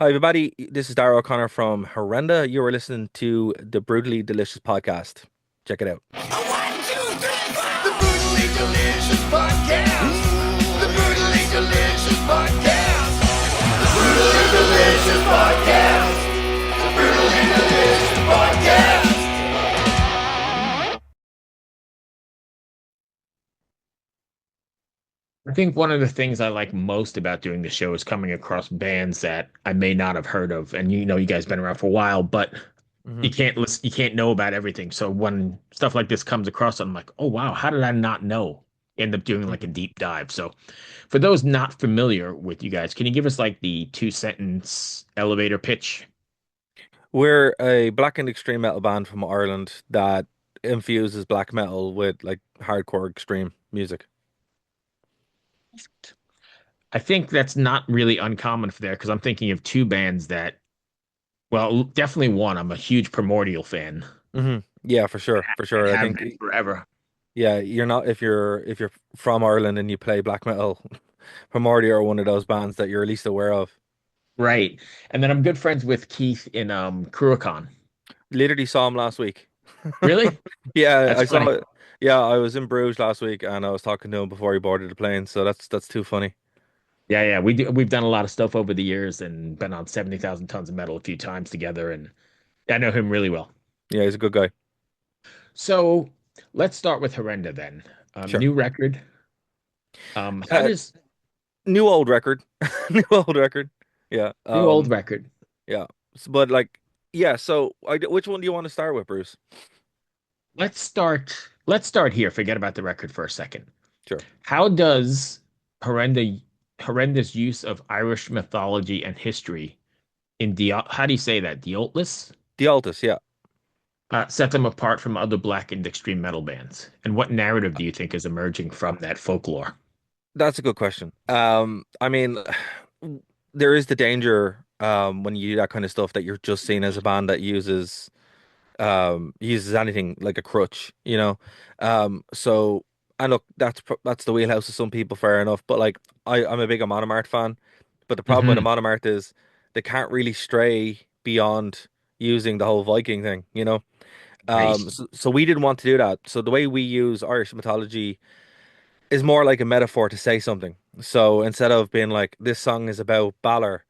Hi, everybody. This is Darragh O'Connor from Horrenda. You are listening to the Brutally Delicious podcast. Check it out. One, two, three, four. The Brutally Delicious Podcast. The Brutally Delicious Podcast. The Brutally Delicious Podcast. The Brutally Delicious Podcast. I think one of the things I like most about doing the show is coming across bands that I may not have heard of. And you guys been around for a while, but Hmm. you can't know about everything. So when stuff like this comes across, I'm like, oh wow, how did I not know? End up doing like a deep dive. So for those not familiar with you guys, can you give us like the two sentence elevator pitch? We're a black and extreme metal band from Ireland that infuses black metal with like hardcore extreme music. I think that's not really uncommon for there because I'm thinking of two bands that, well, definitely one. I'm a huge Primordial fan. Yeah, for sure, for And sure. I have think been forever. yeah, you're not if you're from Ireland and you play black metal, Primordia are one of those bands that you're least aware of. Right. And then I'm good friends with Keith in Cruachan. Literally saw him last week. Really? Yeah, That's I saw funny. it. Yeah, I was in Bruges last week and I was talking to him before he boarded the plane, so that's too funny. Yeah, yeah. We've done a lot of stuff over the years and been on 70,000 tons of metal a few times together and I know him really well. Yeah, he's a good guy. So let's start with Horrenda then. Sure. New record. How Uh, does New old record. New old record. Yeah. new old record? Yeah. But like yeah, so which one do you want to start with, Bruce? Let's start here. Forget about the record for a second. Sure. How does Horrenda Horrenda's use of Irish mythology and history in how do you say that? Deontlis? The Altus, yeah. Set them apart from other black and extreme metal bands? And what narrative do you think is emerging from that folklore? That's a good question. I mean, there is the danger when you do that kind of stuff that you're just seen as a band that uses anything like a crutch, you know. So and look, that's the wheelhouse of some people, fair enough. But like I'm a big Amon Amarth fan, but the problem with Hmm. Amon Amarth is they can't really stray beyond using the whole Viking thing, you know. Right. So we didn't want to do that. So the way we use Irish mythology is more like a metaphor to say something. So instead of being like this song is about Balor,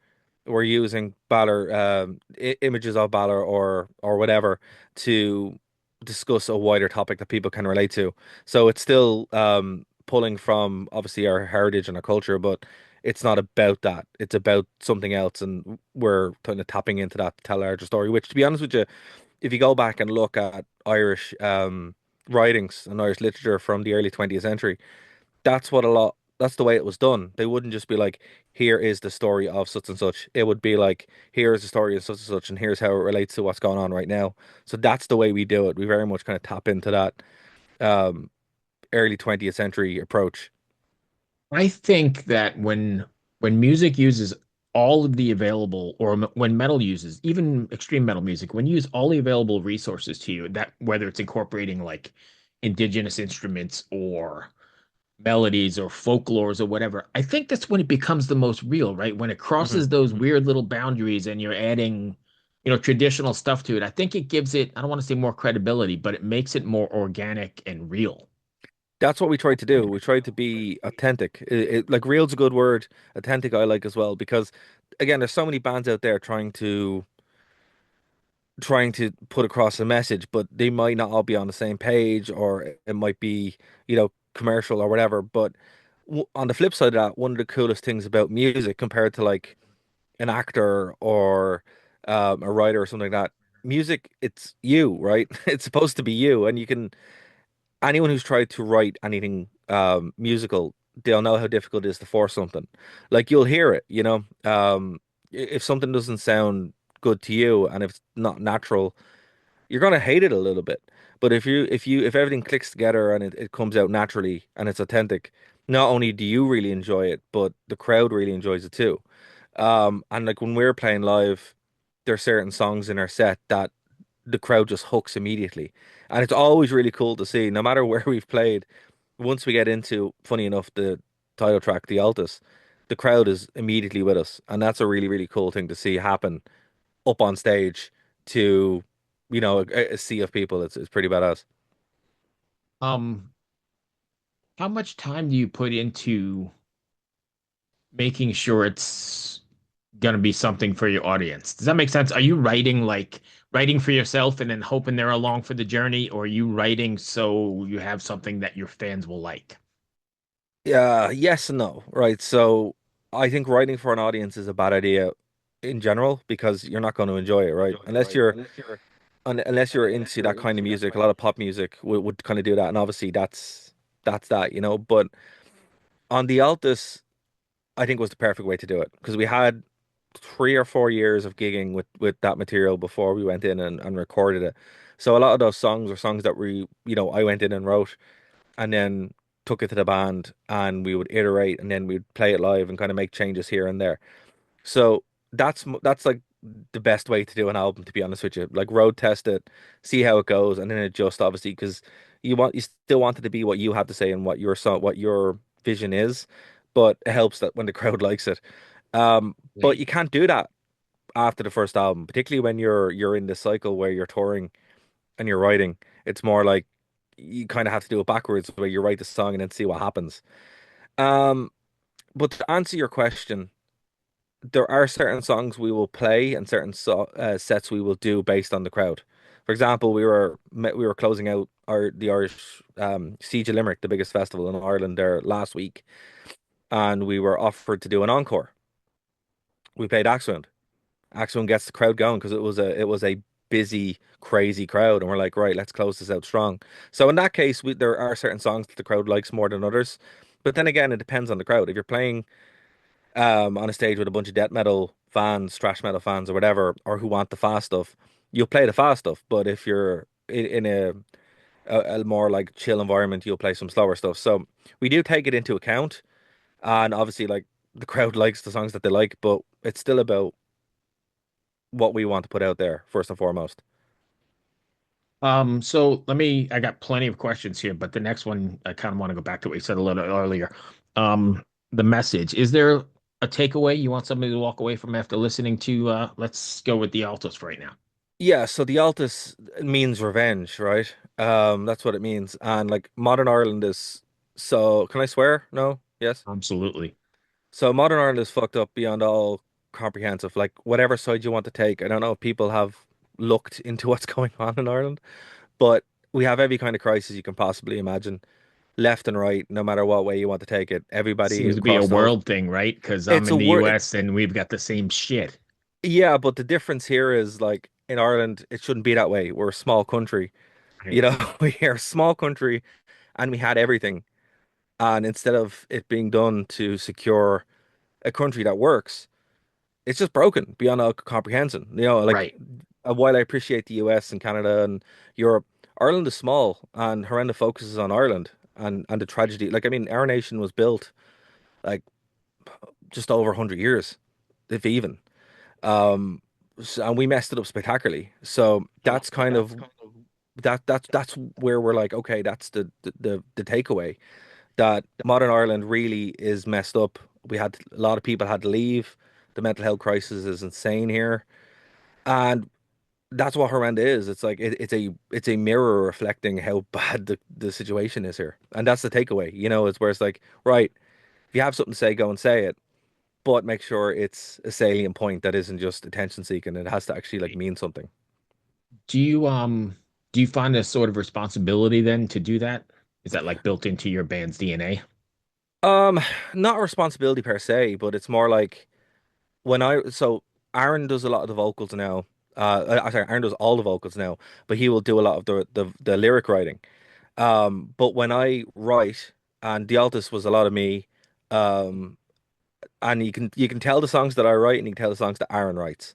we're using Balor images of Balor or whatever to discuss a wider topic that people can relate to. So it's still pulling from obviously our heritage and our culture, but it's not about that. It's about something else, and we're kind of tapping into that to tell a larger story. Which, to be honest with you, if you go back and look at Irish writings and Irish literature from the early 20th century, that's the way it was done. They wouldn't just be like, here is the story of such and such. It would be like, here is the story of such and such, and here's how it relates to what's going on right now. So that's the way we do it. We very much kind of tap into that um, early 20th century approach. I think that when music uses all of the available, or when metal uses, even extreme metal music, when you use all the available resources to you, that whether it's incorporating like indigenous instruments or melodies or folklores or whatever, I think that's when it becomes the most real, right? When it Hmm. crosses those Hmm. weird little boundaries and you're adding, traditional stuff to it. I think it gives it, I don't want to say more credibility, but it makes it more organic and real. That's what we tried to do. We tried to be authentic. Like real's a good word. Authentic I like as well because again, there's so many bands out there trying to put across a message, but they might not all be on the same page, or it might be, commercial or whatever. But on the flip side of that, one of the coolest things about music compared to like an actor or a writer or something like that, music, it's you, right? It's supposed to be you, and you can anyone who's tried to write anything musical, they'll know how difficult it is to force something. Like you'll hear it, if something doesn't sound good to you and if it's not natural, you're gonna hate it a little bit. But if everything clicks together and it comes out naturally and it's authentic, not only do you really enjoy it, but the crowd really enjoys it too. And like when we're playing live, there's certain songs in our set that the crowd just hooks immediately. And it's always really cool to see, no matter where we've played, once we get into, funny enough, the title track, the Altus, the crowd is immediately with us, and that's a really, really cool thing to see happen up on stage to, a sea of people. It's pretty badass. Um, how much time do you put into making sure it's gonna be something for your audience? Does that make sense? Are you writing like writing for yourself and then hoping they're along for the journey, or are you writing so you have something that your fans will like? Yeah, yes and no, right? So I think writing for an audience is a bad idea in general because you're not going to enjoy it, right? Unless you're into that kind of music, a lot of pop music would kind of do that, and obviously that's that, But on the Altus, I think was the perfect way to do it because we had 3 or 4 years of gigging with that material before we went in and recorded it. So a lot of those songs were songs that I went in and wrote and then took it to the band and we would iterate and then we'd play it live and kind of make changes here and there. So that's like the best way to do an album, to be honest with you. Like road test it, see how it goes, and then adjust, obviously, because you still want it to be what you have to say and what your vision is, but it helps that when the crowd likes it. But Right. you can't do that after the first album, particularly when you're in this cycle where you're touring and you're writing. It's more like you kind of have to do it backwards, where you write the song and then see what happens. Um, but to answer your question, there are certain songs we will play and certain sets we will do based on the crowd. For example, we were closing out the Irish Siege of Limerick, the biggest festival in Ireland, there last week, and we were offered to do an encore. We played Axewound. Axewound gets the crowd going because it was a busy, crazy crowd, and we're like, right, let's close this out strong. So in that case, there are certain songs that the crowd likes more than others, but then again, it depends on the crowd. If you're playing on a stage with a bunch of death metal fans, thrash metal fans, or whatever, or who want the fast stuff, you'll play the fast stuff. But if you're in a more like chill environment, you'll play some slower stuff. So we do take it into account, and obviously, like the crowd likes the songs that they like, but it's still about what we want to put out there first and foremost. So I got plenty of questions here, but the next one, I kind of want to go back to what you said a little earlier. The message. Is there a takeaway you want somebody to walk away from after listening to, let's go with the Altos right now. Yeah, so the Altus means revenge, right? That's what it means. And like modern Ireland is so can I swear? No? Yes? Absolutely. So modern Ireland is fucked up beyond all comprehensive. Like whatever side you want to take, I don't know if people have looked into what's going on in Ireland, but we have every kind of crisis you can possibly imagine, left and right, no matter what way you want to take it. Everybody Seems to be a across the whole world thing, right? Because I'm it's a in the word. US and we've got the same shit. Yeah, but the difference here is like in Ireland, it shouldn't be that way. We're a small country, Right. we are a small country, and we had everything. And instead of it being done to secure a country that works, it's just broken beyond all comprehension. Like Right. while I appreciate the US and Canada and Europe, Ireland is small, and Horrenda focuses on Ireland and the tragedy. Like, I mean, our nation was built like just over 100 years, if even. Um, and we messed it up spectacularly. So that's kind of that's where we're like, okay, that's the takeaway that modern Ireland really is messed up. We had a lot of people had to leave. The mental health crisis is insane here, and that's what Horrenda is. It's like it's a mirror reflecting how bad the situation is here, and that's the takeaway. It's where it's like, right, if you have something to say, go and say it, but make sure it's a salient point that isn't just attention seeking. It has to actually like mean something. Do you do you find a sort of responsibility then to do that? Is that like built into your band's DNA? Um, Not a responsibility per se, but it's more like so Aaron does a lot of the vocals now. Sorry, Aaron does all the vocals now, but he will do a lot of the lyric writing. But when I write, and the Altus was a lot of me, um, and you can tell the songs that I write, and you can tell the songs that Aaron writes.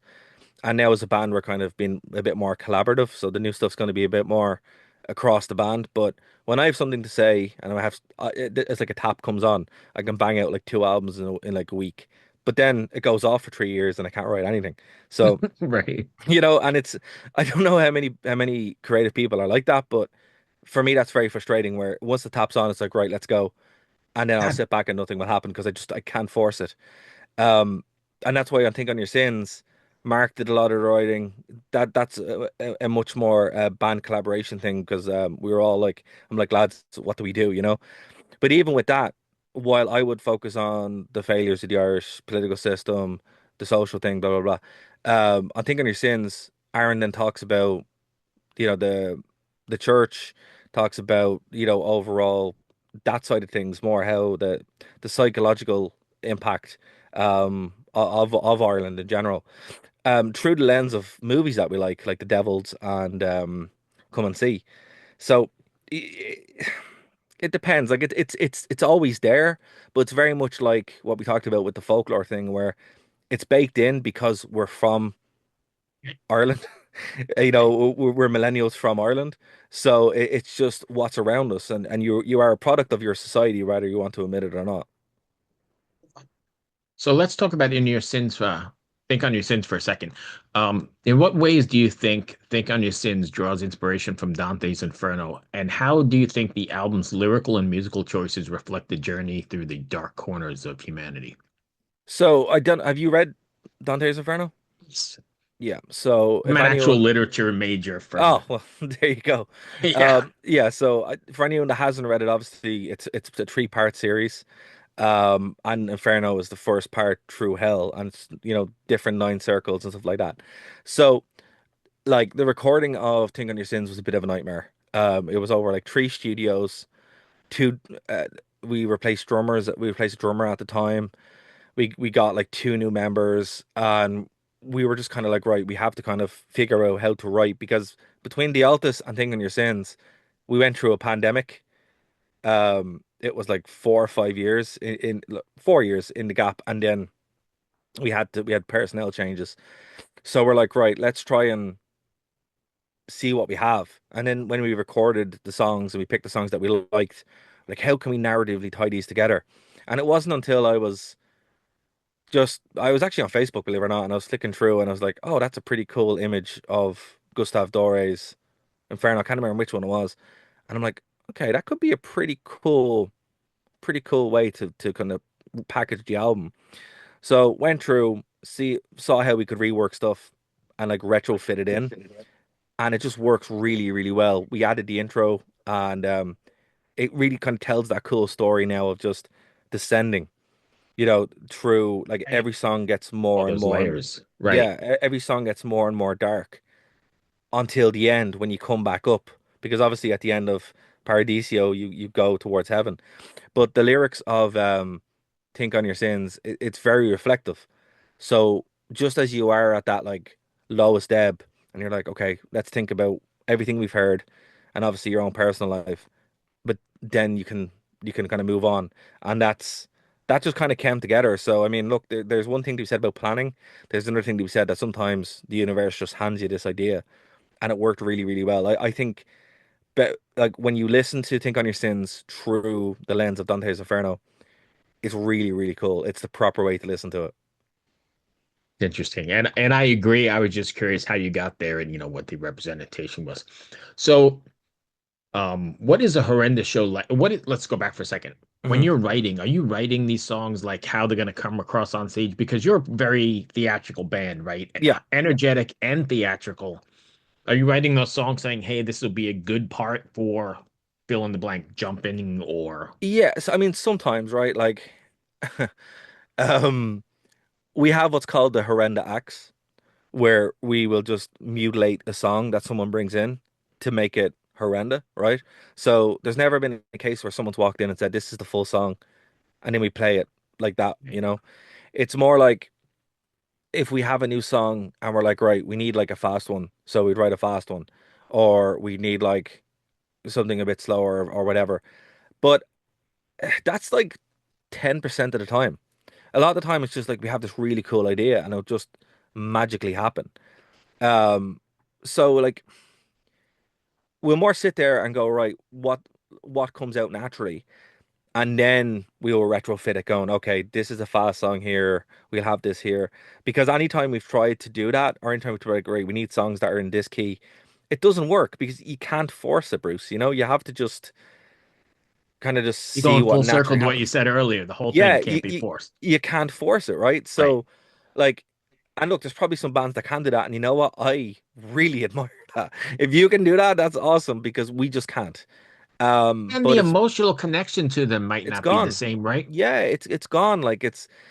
And now as a band, we're kind of being a bit more collaborative, so the new stuff's going to be a bit more across the band. But when I have something to say, and it's like a tap comes on, I can bang out like 2 albums in like a week. But then it goes off for 3 years, and I can't write anything. So Right. and I don't know how many creative people are like that, but for me, that's very frustrating. Where once the tap's on, it's like, right, let's go. and then I'll God, sit back and nothing will happen because I can't force it. Um, and that's why I think on your sins, Mark did a lot of the writing. That's a much more band collaboration thing because we were all like, I'm like, lads, what do we do? You know. But even with that, while I would focus on the failures of the Irish political system, the social thing, blah blah blah. I think on your sins, Aaron then talks about the church, talks about overall that side of things more, how the psychological impact of Ireland in general, through the lens of movies that we like The Devils and Come and See. So it, it depends. Like it's always there, but it's very much like what we talked about with the folklore thing, where it's baked in because we're from Ireland. We're millennials from Ireland, so it's just what's around us, and you are a product of your society, whether you want to admit it or not. so let's talk about in your sins. Think on your sins for a second. In what ways do you think on your sins draws inspiration from Dante's Inferno, and how do you think the album's lyrical and musical choices reflect the journey through the dark corners of humanity? So I don't. Have you read Dante's Inferno? Yes. Yeah. So I'm if an actual anyone, literature major oh from, well, there you go. yeah. Yeah. So for anyone that hasn't read it, obviously it's a three-part series. And Inferno is the first part through hell, and it's different nine circles and stuff like that. So like the recording of Think on Your Sins was a bit of a nightmare. It was over like three studios, two. We replaced drummers. We replaced a drummer at the time. We got like two new members, and we were just kind of like, right, we have to kind of figure out how to write because between the Altus and Think on Your Sins, we went through a pandemic. It was like 4 or 5 years in 4 years in the gap, and then we had personnel changes. So we're like, right, let's try and see what we have. And then when we recorded the songs and we picked the songs that we liked, like how can we narratively tie these together? And it wasn't until I was actually on Facebook, believe it or not, and I was flicking through and I was like, oh, that's a pretty cool image of Gustav Dore's Inferno. I can't remember which one it was. And I'm like, okay, that could be a pretty cool way to kind of package the album. So went through, saw how we could rework stuff and like retrofit it in, and it just works really, really well. We added the intro, and it really kind of tells that cool story now of just descending, through like Right. every song gets All more and those more, layers. Right. yeah, every song gets more and more dark until the end when you come back up, because obviously at the end of Paradiso you go towards heaven. But the lyrics of Think on Your Sins, it's very reflective. So just as you are at that like lowest ebb, and you're like, okay, let's think about everything we've heard, and obviously your own personal life, but then you can kind of move on, and that just kind of came together. So I mean, look, there's one thing to be said about planning. There's another thing to be said that sometimes the universe just hands you this idea, and it worked really, really well. I think, but like when you listen to Think on Your Sins through the lens of Dante's Inferno, it's really, really cool. It's the proper way to listen to it. Interesting. And I agree. I was just curious how you got there and what the representation was. So, what is a horrendous show like? Let's go back for a second. When Hmm. you're writing, are you writing these songs like how they're going to come across on stage? Because you're a very theatrical band, right? Yeah. Energetic and theatrical. Are you writing those songs saying, "Hey, this will be a good part for fill in the blank jumping," or Yes, I mean sometimes, right? Like um we have what's called the Horrenda acts, where we will just mutilate a song that someone brings in to make it horrenda, right? So there's never been a case where someone's walked in and said, this is the full song, and then we play it like that. It's more like if we have a new song and we're like, right, we need like a fast one, so we'd write a fast one, or we need like something a bit slower or whatever. But that's like 10% of the time. A lot of the time it's just like we have this really cool idea and it'll just magically happen. Um, so like we'll more sit there and go, right, what comes out naturally, and then we will retrofit it, going, okay, this is a fast song here, we'll have this here. Because anytime we've tried to do that, or anytime we've tried, great, we need songs that are in this key, it doesn't work because you can't force it, Bruce. You have to just kind of just You're see going what full circle naturally to what you happens. said earlier. The whole thing Yeah, can't be forced. you can't force it, right? Right. So, like, and look, there's probably some bands that can do that, and you know what? I really admire that. If you can do that, that's awesome because we just can't. And the But emotional connection to them might it's not be the gone. same, right? Yeah, it's gone. Like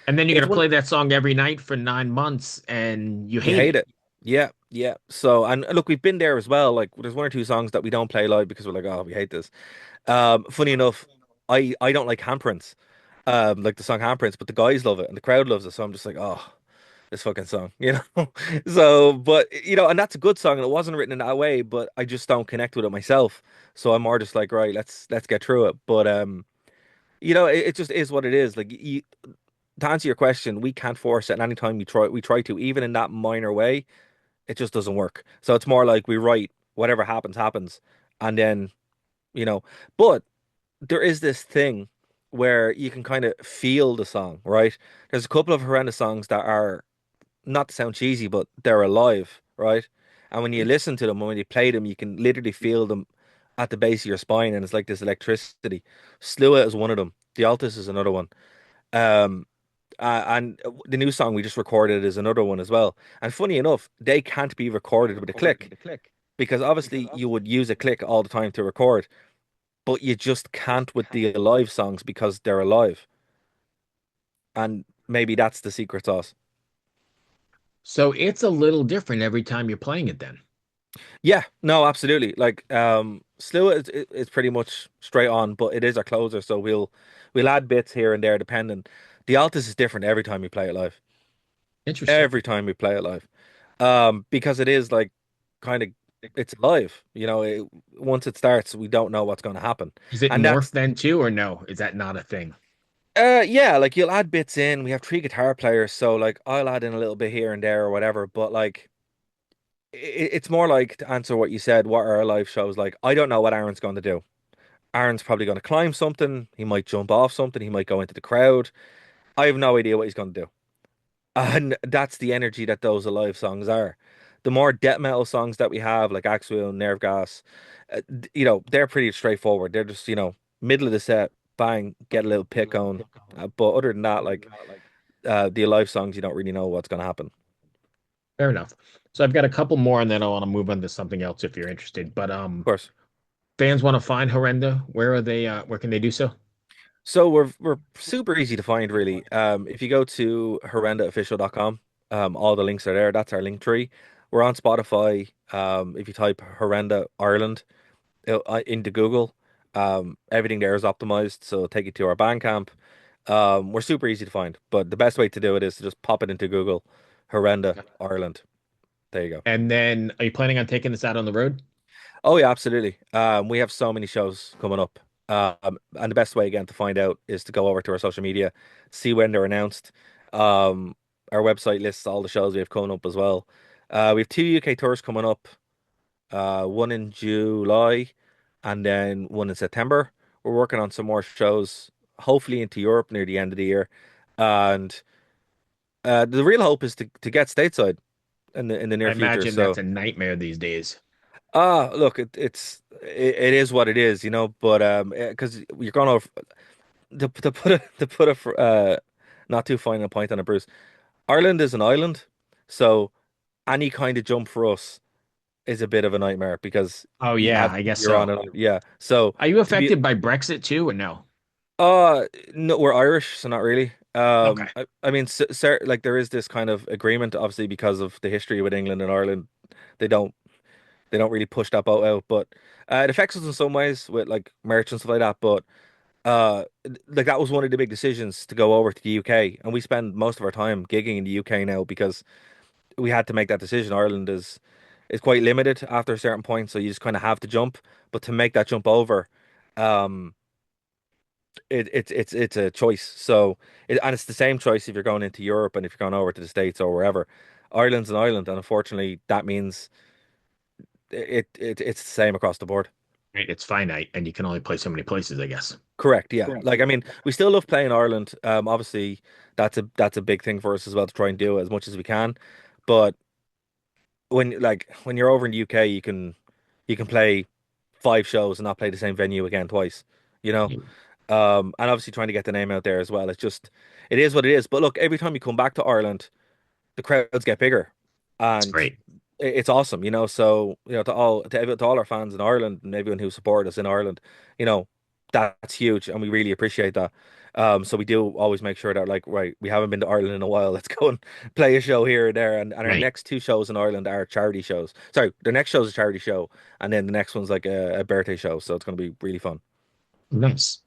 And then you're it's gonna one play that song every night for 9 months and you you hate hate it. it. Yeah, yeah. So and look, we've been there as well. Like there's one or two songs that we don't play live because we're like, oh, we hate this. Funny enough, I don't like handprints, like the song handprints, but the guys love it and the crowd loves it. So I'm just like, oh, this fucking song, you know. So, but and that's a good song, and it wasn't written in that way, but I just don't connect with it myself. So I'm more just like, right, let's get through it. But it just is what it is. Like to answer your question, we can't force it, and anytime we try to, even in that minor way, it just doesn't work. So it's more like we write whatever happens, happens, and then you know. But there is this thing where you can kind of feel the song, right? There's a couple of horrendous songs that are not to sound cheesy, but they're alive, right? And when you listen to them, and when you play them, you can literally feel them at the base of your spine, and it's like this electricity. Slua is one of them. The Altus is another one. Um, and the new song we just recorded is another one as well. And funny enough, they can't be recorded with a click because obviously you would use a click all the time to record, but you just can't with the alive songs because they're alive. And maybe that's the secret sauce. So it's a little different every time you're playing it then. Yeah, no, absolutely. Like Slua is pretty much straight on, but it is our closer, so we'll add bits here and there depending. The Altus is different every time we play it live. Interesting. Every time we play it live. Because it is like kind of it's live, once it starts, we don't know what's going to happen. Is it And morph that's then too, or no? Is that not a thing? yeah, like you'll add bits in. We have three guitar players, so like I'll add in a little bit here and there or whatever, but like it's more like to answer what you said, what are our live shows like? I don't know what Aaron's going to do. Aaron's probably going to climb something. He might jump off something. He might go into the crowd. I have no idea what he's going to do. And that's the energy that those alive songs are. The more death metal songs that we have, like Axwheel and Nerve Gas, they're pretty straightforward. They're just, middle of the set, bang, get a little pick on. But other than that, like the alive songs, you don't really know what's going to happen. Fair enough. So I've got a couple more, and then I want to move on to something else if you're interested. But Of course. fans want to find Horrenda. Where are they? Where can they do so? So we're super easy to find, really. If you go to horrendaofficial.com, all the links are there. That's our link tree. We're on Spotify. If you type Horrenda Ireland into Google, everything there is optimized, so it'll take you to our Bandcamp. We're super easy to find, but the best way to do it is to just pop it into Google, Horrenda Okay. Ireland. There you go. And then, are you planning on taking this out on the road? Oh yeah, absolutely. We have so many shows coming up. And the best way again to find out is to go over to our social media, see when they're announced. Um, our website lists all the shows we have coming up as well. We have two UK tours coming up, one in July and then one in September. We're working on some more shows, hopefully into Europe near the end of the year. And the real hope is to get stateside in the I near future. imagine that's So a nightmare these days. look, it is what it is, but because you're gonna to put a not too fine a point on it, Bruce. Ireland is an island, so any kind of jump for us is a bit of a nightmare because Oh you yeah, have I guess you're on so. it. Yeah. So Are you to be affected by Brexit too, or no? no, we're Irish, so not really. Okay. I mean, like there is this kind of agreement, obviously, because of the history with England and Ireland. They don't they don't really push that boat out, but it affects us in some ways with like merch and stuff like that. But like that was one of the big decisions to go over to the UK, and we spend most of our time gigging in the UK now because we had to make that decision. Ireland is quite limited after a certain point, so you just kind of have to jump. But to make that jump over, um, it's a choice. So and it's the same choice if you're going into Europe and if you're going over to the States or wherever. Ireland's an island, and unfortunately, that means it's the same across the board. Right, it's finite, and you can only play so many places, I guess. Correct, yeah. Like I mean, we still love playing Ireland. Obviously that's a big thing for us as well to try and do as much as we can. But when you're over in the UK, you can play five shows and not play the same venue again twice, you know? And obviously trying to get the name out there as well. It is what it is. But look, every time you come back to Ireland, the crowds get bigger, It's and great. it's awesome, you know. So to all our fans in Ireland and everyone who support us in Ireland, you know, that's huge, and we really appreciate that. So we do always make sure that like right, we haven't been to Ireland in a while. Let's go and play a show here or there, and our Right. next two shows in Ireland are charity shows. Sorry, the next show is a charity show, and then the next one's like a birthday show. So it's going to be really fun. Nice.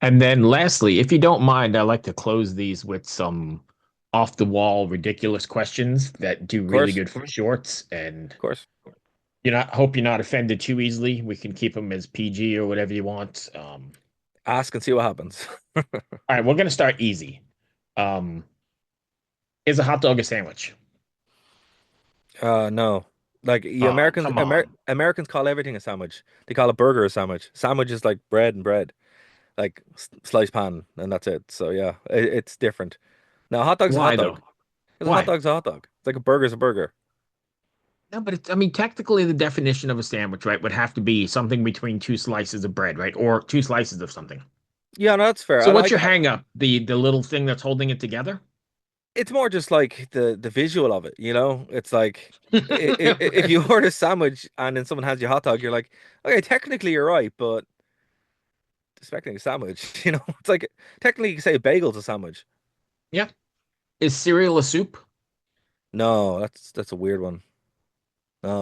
And then lastly, if you don't mind, I like to close these with some off the wall ridiculous questions that do Of really course, good for shorts. And of course. hope you're not offended too easily. We can keep them as PG or whatever you want. Ask and see what happens. All right, we're gonna start easy. Um, is a hot dog a sandwich? No. Like you Oh, come on. Americans call everything a sandwich. They call a burger a sandwich. Sandwich is like bread and bread, like sliced pan, and that's it. So yeah, it's different. Now, a hot dog's a hot Why though? dog. Because a hot Why? dog's a hot dog. It's like a burger's a burger. No, but I mean, technically, the definition of a sandwich, right, would have to be something between two slices of bread, right, or two slices of something. Yeah, no, that's fair. So, what's your hang up? The little thing that's holding it together? It's more just like the visual of it, you know? It's like if you order a sandwich and then someone hands you a hot dog, you're like, okay, technically you're right, but expecting a sandwich, you know? It's like technically you can say a bagel's a sandwich. Yeah. Is cereal a soup? No, that's a weird one.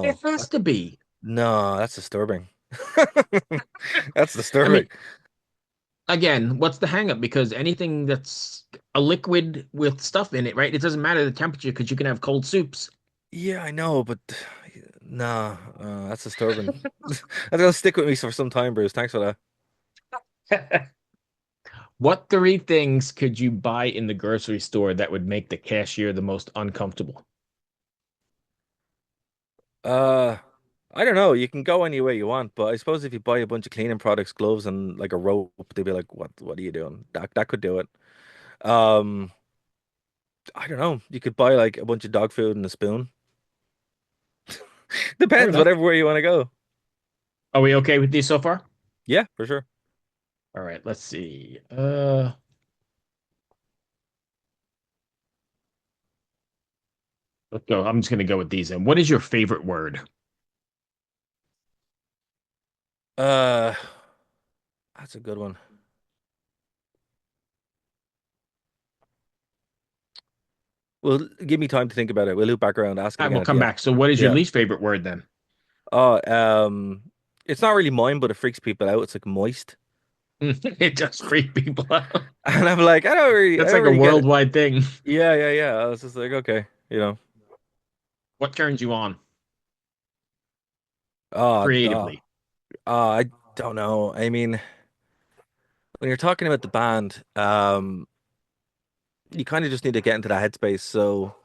It No. has to be. No, that's disturbing. That's I mean, disturbing. again, what's the hang up? Because anything that's a liquid with stuff in it, right? It doesn't matter the temperature because you can have cold soups. Yeah, I know, but nah, that's disturbing. That's gonna stick with me for some time, Bruce. Thanks for that. What three things could you buy in the grocery store that would make the cashier the most uncomfortable? Uh, I don't know. You can go any way you want, but I suppose if you buy a bunch of cleaning products, gloves, and like a rope, they'd be like, "What are you doing?" That could do it. Um, I don't know. You could buy like a bunch of dog food and a spoon. Fair Depends, enough. whatever way you want to go. Are we okay with these so far? Yeah, for sure. All right, let's see. Let's go. I'm just gonna go with these. And what is your favorite word? Uh, that's a good one. Well, give me time to think about it. We'll loop back around, ask it I again will at come the end. back. So, what is your Yeah. least favorite word then? Oh, it's not really mine, but it freaks people out. It's like moist, It does freak people out. and I'm like, I That's don't like a really get it. worldwide thing. Yeah, yeah, yeah. I was just like, okay, you know. What turns you on Oh, creatively? I don't know. I mean, when you're talking about the band, you kind of just need to get into that headspace. So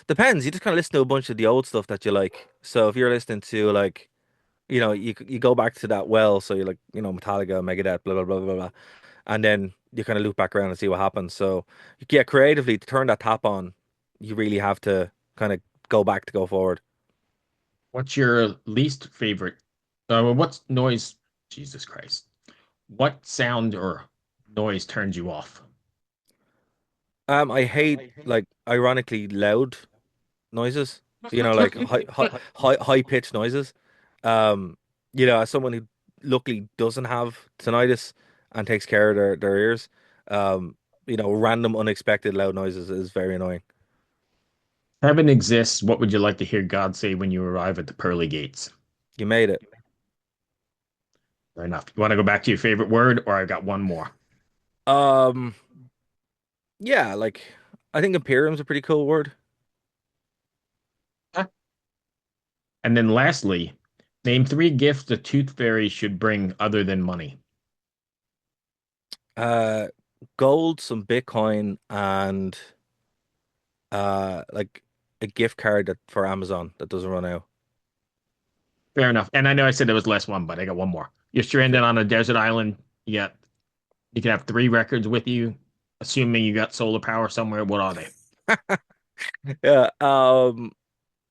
depends. You just kind of listen to a bunch of the old stuff that you like. So if you're listening to like, you know, you go back to that well. So you're like, you know, Metallica, Megadeth, blah blah blah blah blah, and then you kind of loop back around and see what happens. So yeah, creatively to turn that tap on, you really have to kind of go back to go forward. What's your least favorite? What's noise? Jesus Christ. What sound or noise turns you off? I hate like ironically loud noises. You know, like high pitched noises. Um, you know, as someone who luckily doesn't have tinnitus and takes care of their ears, you know, random unexpected loud noises is very annoying. Heaven exists. What would you like to hear God say when you arrive at the pearly gates? You made it. Fair enough. You want to go back to your favorite word, or I got one more? Um, yeah, like I think Imperium's a pretty cool word. Huh? And then lastly, name three gifts the tooth fairy should bring other than money. Uh, Gold, some Bitcoin, and like a gift card that for Amazon that doesn't run out. Fair enough. And I know I said there was less one, but I got one more. You're stranded Sure. on a desert island. You can have three records with you, assuming you got solar power somewhere. What are they? Yeah.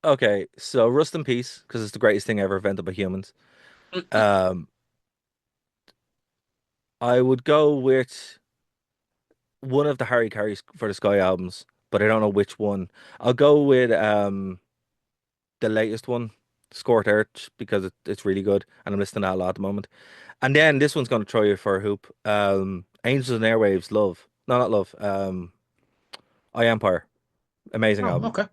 Okay. So Rust in Peace, because it's the greatest thing ever invented by humans. Um, I would go with one of the Harry Carey's for the Sky albums, but I don't know which one. I'll go with the latest one, Scort Earth, because it's really good, and I'm listening to that a lot at the moment. And then this one's going to throw you for a hoop. Angels and Airwaves, Love. No, not Love. I Empire. Amazing Oh, album. okay.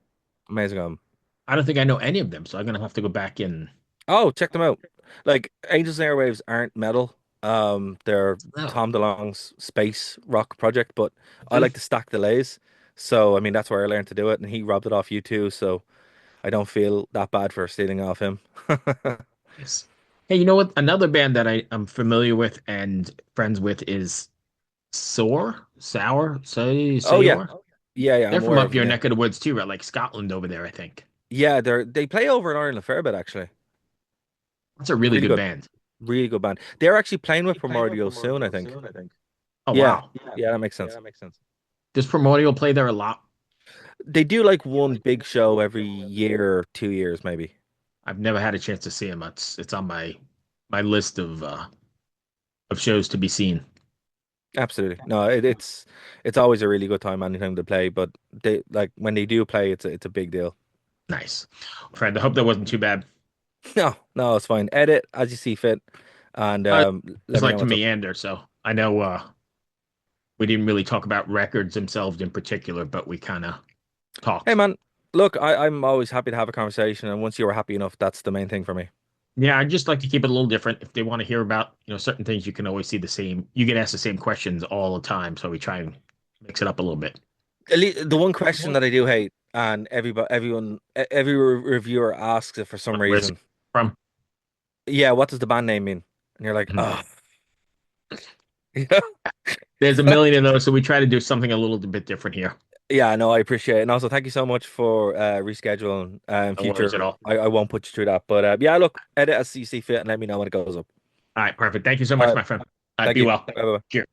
Amazing album. I don't think I know any of them, so I'm gonna have to go back in. Oh, check them out. Like Angels and Airwaves aren't metal. They're No. Tom DeLonge's space rock project, but I Hmm. like to stack delays. So I mean that's where I learned to do it, and he robbed it off you too. So I don't feel that bad for stealing off him. Yes. Hey, you know what? Another band that I'm familiar with and friends with is Oh yeah, Sayor. yeah, yeah. They're I'm from aware up of them. your Yeah, neck of the woods too, right? Like Scotland over there, I think. yeah. They play over in Ireland a fair bit actually. That's a really Really good good, band. really good band. They're actually playing with Primordial soon, I think. Oh, Yeah, wow. yeah, that makes sense. Does Primordial play there a lot? They do like one big show every year or 2 years, maybe. I've never had a chance to see them. It's on my list of shows to be seen. Absolutely. No, it's always a really good time anytime they play, but they like when they do play, it's a big deal. Nice. Friend, I hope that wasn't too bad. No, no, it's fine. Edit as you see fit, and It's let me like know to what's up. meander, so I know we didn't really talk about records themselves in particular, but we kind of Hey talked. man, look, I'm always happy to have a conversation, and once you are happy enough, that's the main thing for me. Yeah, I just like to keep it a little different. If they want to hear about, certain things, you can always see the same. You get asked the same questions all the time, so we try and mix it up a little bit. The one question that I do hate, and every reviewer asks it for some Where's it reason. from? Yeah, what does the band name mean? And you're like, Mhm. oh, yeah. There's a million of those, so we try to do something a little bit different here. Yeah, no, I appreciate it. And also, thank you so much for rescheduling in No worries at future. all. I won't put you through that. But yeah, look, edit as you see fit and let me know when it goes up. All right, perfect. Thank you so All much, right. my friend. All right, Thank be you. well. Bye bye. Cheers.